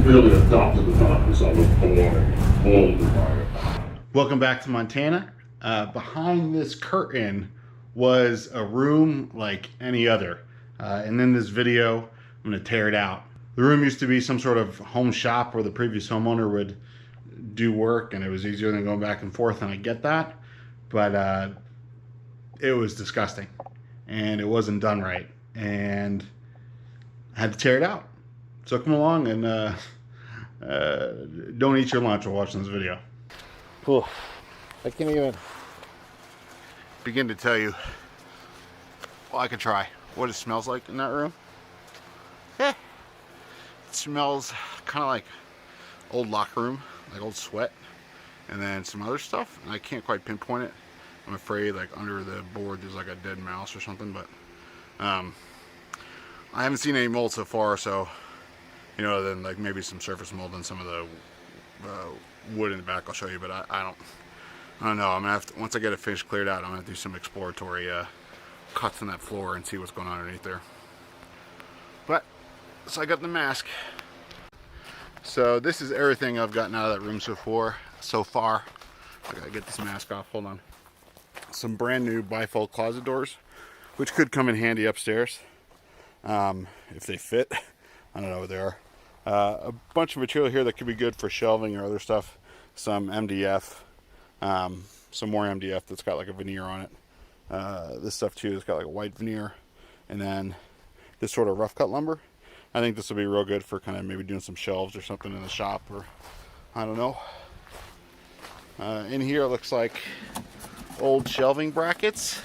really adopted the practice of avoiding all the fire. Welcome back to Montana. Behind this curtain was a room like any other. And in this video, I'm going to tear it out. The room used to be some sort of home shop where the previous homeowner would do work, and it was easier than going back and forth, and I get that. But it was disgusting, and it wasn't done right, and I had to tear it out. So come along and don't eat your lunch while watching this video. Cool. I can't even begin to tell you. Well, I could try what it smells like in that room. It smells kind of like old locker room, like old sweat, and then some other stuff, and I can't quite pinpoint it. I'm afraid like under the board there's like a dead mouse or something, but I haven't seen any mold so far, so you know, then like maybe some surface mold and some of the wood in the back I'll show you, but I don't know. I'm gonna have to, once I get it finished cleared out, I'm gonna do some exploratory cuts in that floor and see what's going on underneath there. But so I got the mask. So this is everything I've gotten out of that room so far. I gotta get this mask off. Hold on. Some brand new bifold closet doors, which could come in handy upstairs if they fit. I don't know what they are. A bunch of material here that could be good for shelving or other stuff. Some MDF, some more MDF that's got like a veneer on it. This stuff too has got like a white veneer, and then this sort of rough cut lumber. I think this will be real good for kind of maybe doing some shelves or something in the shop, or I don't know. In here it looks like old shelving brackets,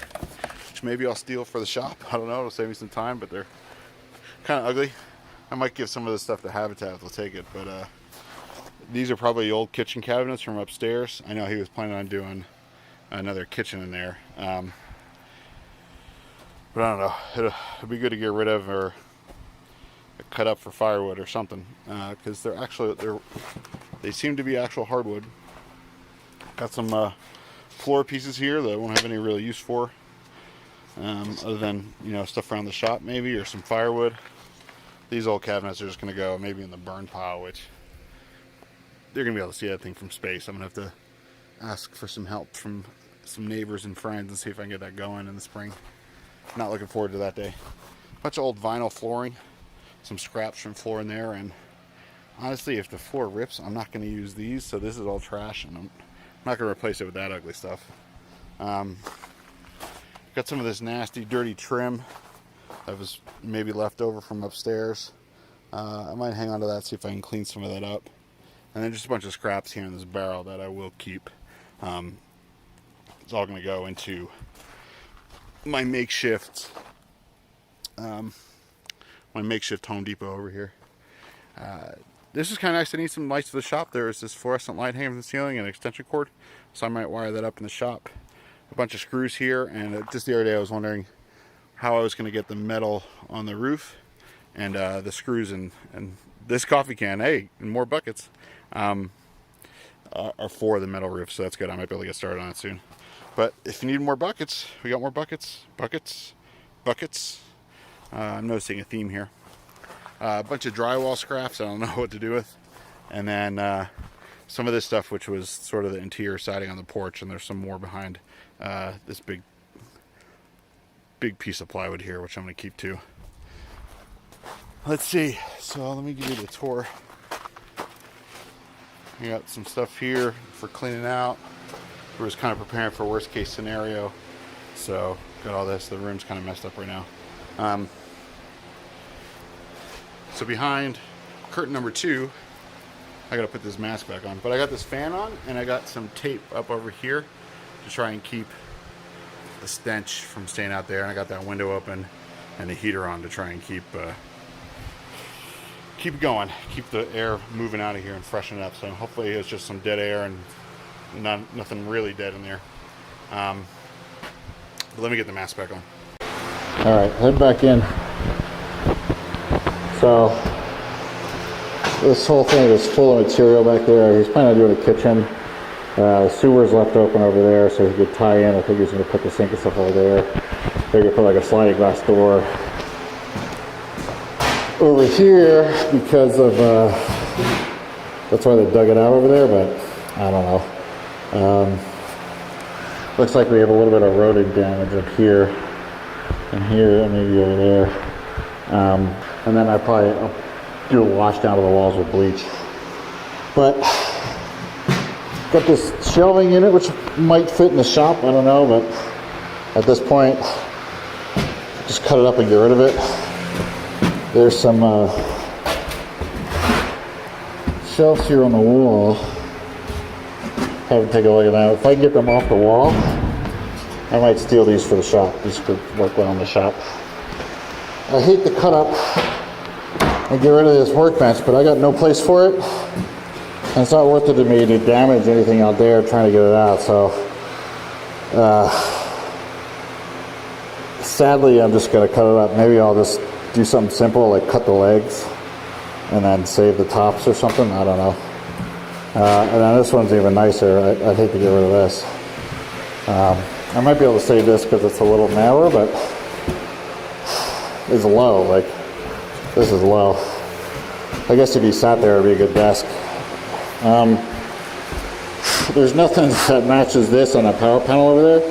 which maybe I'll steal for the shop. I don't know, it'll save me some time, but they're kind of ugly. I might give some of this stuff to Habitat if they'll take it, but these are probably old kitchen cabinets from upstairs. I know he was planning on doing another kitchen in there, but I don't know, it'll be good to get rid of or cut up for firewood or something, because they seem to be actual hardwood. Got some floor pieces here that I won't have any real use for, other than, you know, stuff around the shop maybe, or some firewood. These old cabinets are just going to go maybe in the burn pile, which they're going to be able to see that thing from space. I'm going to have to ask for some help from some neighbors and friends and see if I can get that going in the spring. Not looking forward to that day. Bunch of old vinyl flooring, some scraps from floor in there, and honestly, if the floor rips, I'm not going to use these, so this is all trash, and I'm not going to replace it with that ugly stuff. Got some of this nasty, dirty trim that was maybe left over from upstairs. I might hang on to that, see if I can clean some of that up. And then just a bunch of scraps here in this barrel that I will keep. It's all going to go into my makeshift Home Depot over here. This is kind of nice. I need some lights for the shop. There is this fluorescent light hanging from the ceiling and an extension cord, so I might wire that up in the shop. A bunch of screws here, and just the other day I was wondering how I was going to get the metal on the roof, and the screws and this coffee can, hey, and more buckets, are for the metal roof, so that's good. I might be able to get started on it soon. But if you need more buckets, we got more buckets. I'm noticing a theme here. A bunch of drywall scraps I don't know what to do with, and then some of this stuff which was sort of the interior siding on the porch, and there's some more behind this big piece of plywood here, which I'm going to keep too. Let's see, so let me give you the tour. We got some stuff here for cleaning out. We're just kind of preparing for worst case scenario, so got all this. The room's kind of messed up right now. So behind curtain number 2, I gotta put this mask back on, but I got this fan on, and I got some tape up over here to try and keep the stench from staying out there, and I got that window open and the heater on to try and keep it going, keep the air moving out of here and freshen it up. So hopefully it's just some dead air and nothing really dead in there. But let me get the mask back on. All right, head back in. So this whole thing is full of material back there. He's planning on doing a kitchen. The sewer's left open over there, so he could tie in. I think he's going to put the sink and stuff over there. They're going to put like a sliding glass door over here because of That's why they dug it out over there, but I don't know. Looks like we have a little bit of rodent damage up here and here and maybe over there. And then I'll do a wash down of the walls with bleach. But got this shelving in it, which might fit in the shop, I don't know, but at this point, just cut it up and get rid of it. There's some shelves here on the wall. Have to take a look at that. If I can get them off the wall, I might steal these for the shop. These could work well in the shop. I hate to cut up and get rid of this workbench, but I got no place for it. And it's not worth it to me to damage anything out there trying to get it out. So, sadly, I'm just going to cut it up. Maybe I'll just do something simple like cut the legs and then save the tops or something. I don't know. And then this one's even nicer. I'd hate to get rid of this. I might be able to save this because it's a little narrower, but it's low. Like, this is low. I guess if you sat there, it'd be a good desk. There's nothing that matches this on that power panel over there.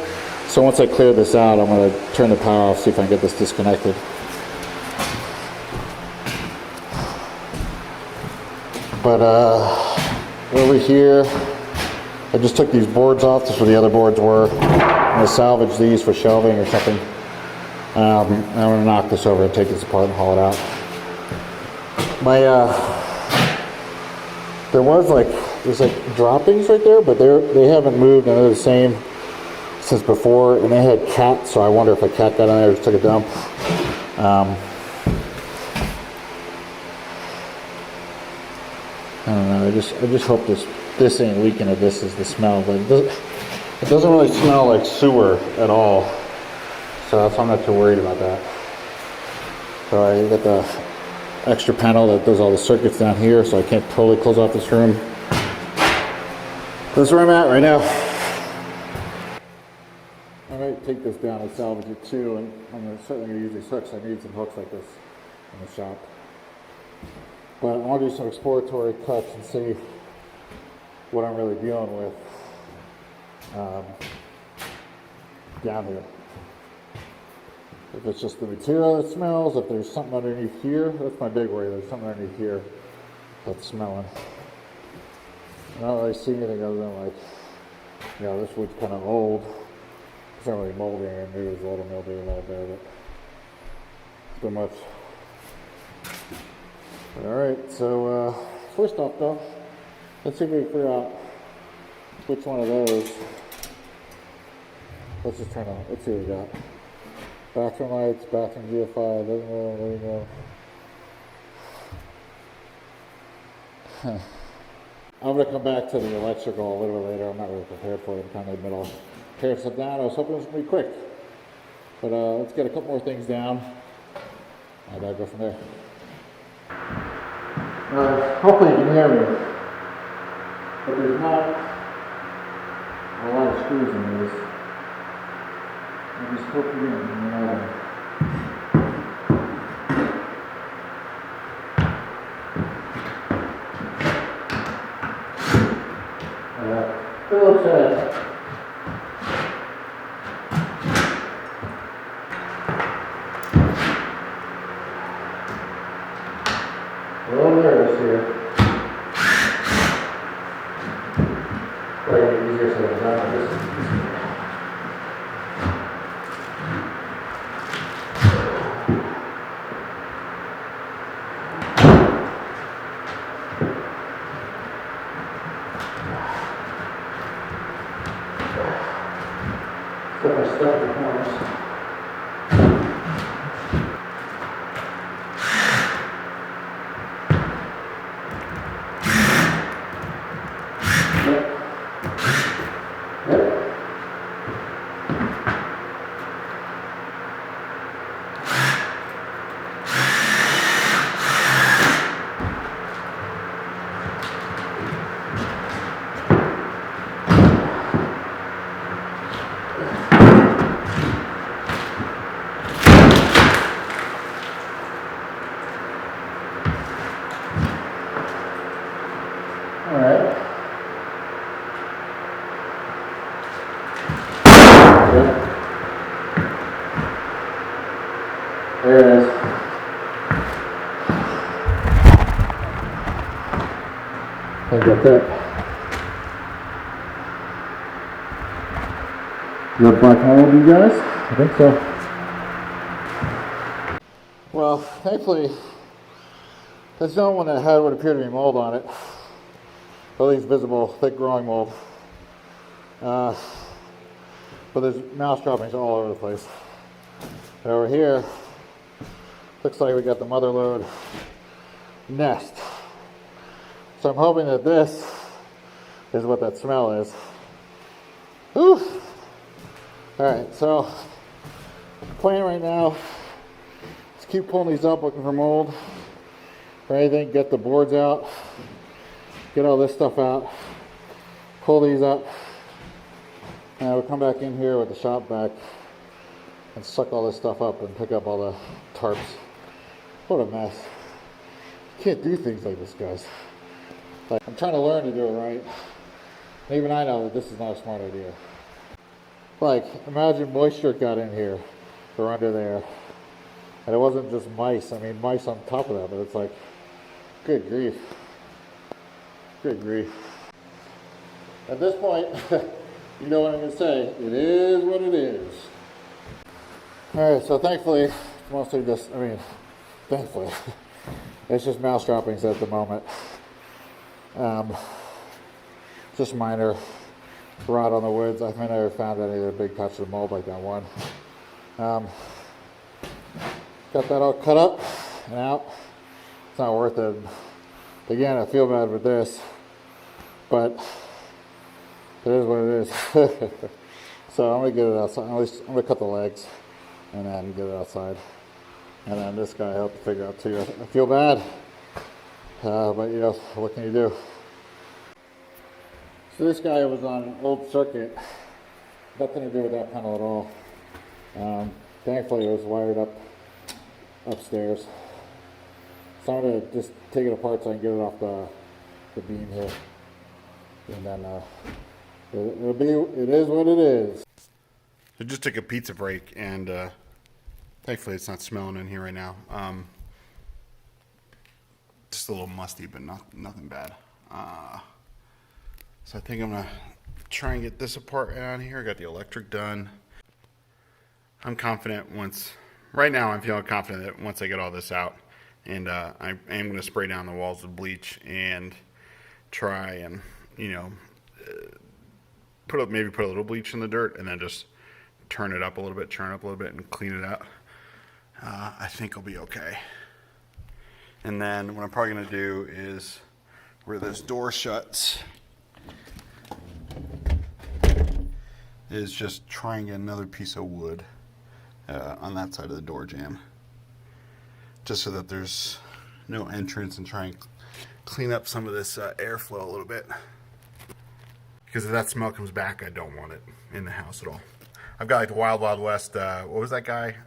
So once I clear this out, I'm going to turn the power off, see if I can get this disconnected. But over here, I just took these boards off. This is where the other boards were. I'm going to salvage these for shelving or something. I'm going to knock this over and take this apart and haul it out. There's like droppings right there, but they haven't moved and they're the same since before. And they had cats, so I wonder if a cat got in there and just took a dump. I don't know. I just hope this ain't leaking if this is the smell, but it doesn't really smell like sewer at all. So that's why I'm not too worried about that. So I got the extra panel that does all the circuits down here, so I can't totally close off this room. That's where I'm at right now. I might take this down and salvage it too, and I'm certainly going to use these hooks. I need some hooks like this in the shop. But I want to do some exploratory cuts and see what I'm really dealing with down here. If it's just the material that smells, if there's something underneath here, that's my big worry. There's something underneath here that's smelling. I don't really see anything other than like, this wood's kind of old. It's not really moldy, and maybe there's a little mildew a little bit, but it's too much. Alright, so first off though, let's see if we can figure out which one of those. Let's just turn on. Let's see what we got. Bathroom lights, bathroom GFI, living room. I'm going to come back to the electrical a little bit later. I'm not really prepared for it. I'm kind of in the middle of tearing stuff down. I was hoping it was going to be quick. But let's get a couple more things down. And I'll go from there. Hopefully you can hear me. But there's not a lot of screws in this. I just hope you can hear me. Phillips head. We're all nervous here. Probably easier said than done with this. So I stuck the corners. There it is. I got that. Is that black mold, you guys? I think so. Well, thankfully, there's no one that had what appeared to be mold on it. At least visible, thick growing mold. But there's mouse droppings all over the place. And over here, looks like we got the mother lode nest. So I'm hoping that this is what that smell is. Whew. Alright, so the plan right now is keep pulling these up, looking for mold or anything, get the boards out, get all this stuff out, pull these up, and we'll come back in here with the shop vac and suck all this stuff up and pick up all the tarps. What a mess. You can't do things like this, guys. Like, I'm trying to learn to do it right. Even I know that this is not a smart idea. Like, imagine moisture got in here or under there. And it wasn't just mice. I mean, mice on top of that, but it's like, good grief. Good grief. At this point, you know what I'm going to say. It is what it is. Alright, so thankfully, it's mostly just, thankfully, it's just mouse droppings at the moment. Just minor rot on the woods. I never found any other big patch of mold like that one. Got that all cut up and out. It's not worth it. Again, I feel bad with this, but it is what it is. So I'm gonna get it outside. At least I'm gonna cut the legs and then get it outside. And then this guy helped figure out too. I feel bad, but you know, what can you do? So this guy was on an old circuit, nothing to do with that panel at all. Thankfully it was wired up upstairs. So I'm going to just take it apart so I can get it off the beam here. And then it is what it is. I just took a pizza break and thankfully it's not smelling in here right now. Just a little musty, but nothing bad. So I think I'm gonna try and get this apart out here. I got the electric done. I'm confident right now I'm feeling confident that once I get all this out, and I am gonna spray down the walls with bleach and try and, you know, maybe put a little bleach in the dirt and then just turn it up a little bit, churn it up a little bit and clean it out. I think I'll be okay. And then what I'm probably gonna do is where this door shuts, is just try and get another piece of wood on that side of the door jamb, just so that there's no entrance, and try and clean up some of this airflow a little bit, because if that smell comes back, I don't want it in the house at all. I've got like the Wild Wild West, what was that guy? He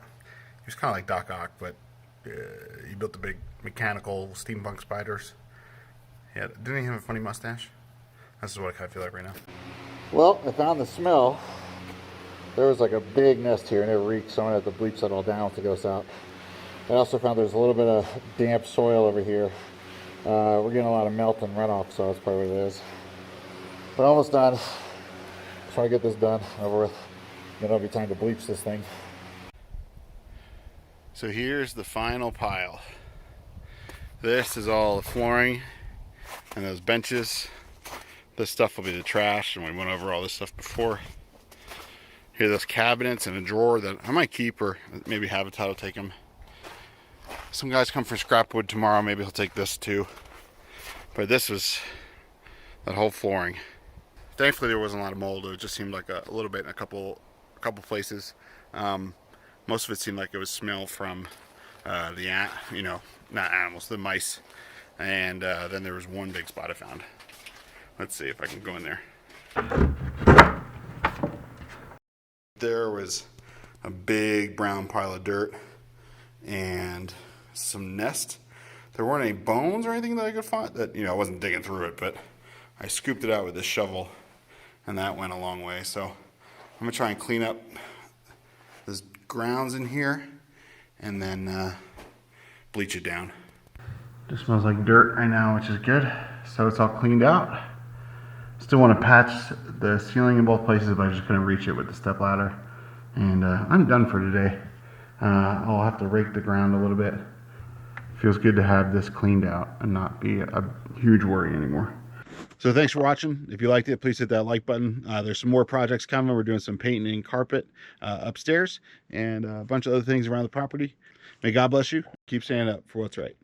was kind of like Doc Ock, but he built the big mechanical steampunk spiders. Yeah, didn't he have a funny mustache? This is what I kind of feel like right now. Well, I found the smell. There was like a big nest here and it reeked, so I'm going to have to bleach that all down once it goes out. I also found there's a little bit of damp soil over here. We're getting a lot of melt and runoff, so that's probably what it is. But almost done. Just want to get this done, over with. Then it'll be time to bleach this thing. So here's the final pile. This is all the flooring and those benches. This stuff will be the trash, and we went over all this stuff before. Here are those cabinets and a drawer that I might keep, or maybe Habitat will take them. Some guys come for scrap wood tomorrow, maybe he'll take this too. But this was that whole flooring. Thankfully there wasn't a lot of mold. It just seemed like a little bit in a couple places. Most of it seemed like it was smell from the not animals, the mice. And then there was one big spot I found. Let's see if I can go in there. There was a big brown pile of dirt and some nest. There weren't any bones or anything that I could find. That, I wasn't digging through it, but I scooped it out with this shovel, and that went a long way. So I'm gonna try and clean up this grounds in here and then bleach it down. Just smells like dirt right now, which is good. So it's all cleaned out. Still want to patch the ceiling in both places, but I just couldn't reach it with the step ladder. And I'm done for today. I'll have to rake the ground a little bit. Feels good to have this cleaned out and not be a huge worry anymore. So thanks for watching. If you liked it, please hit that like button. There's some more projects coming. We're doing some painting and carpet upstairs and a bunch of other things around the property. May God bless you. Keep standing up for what's right.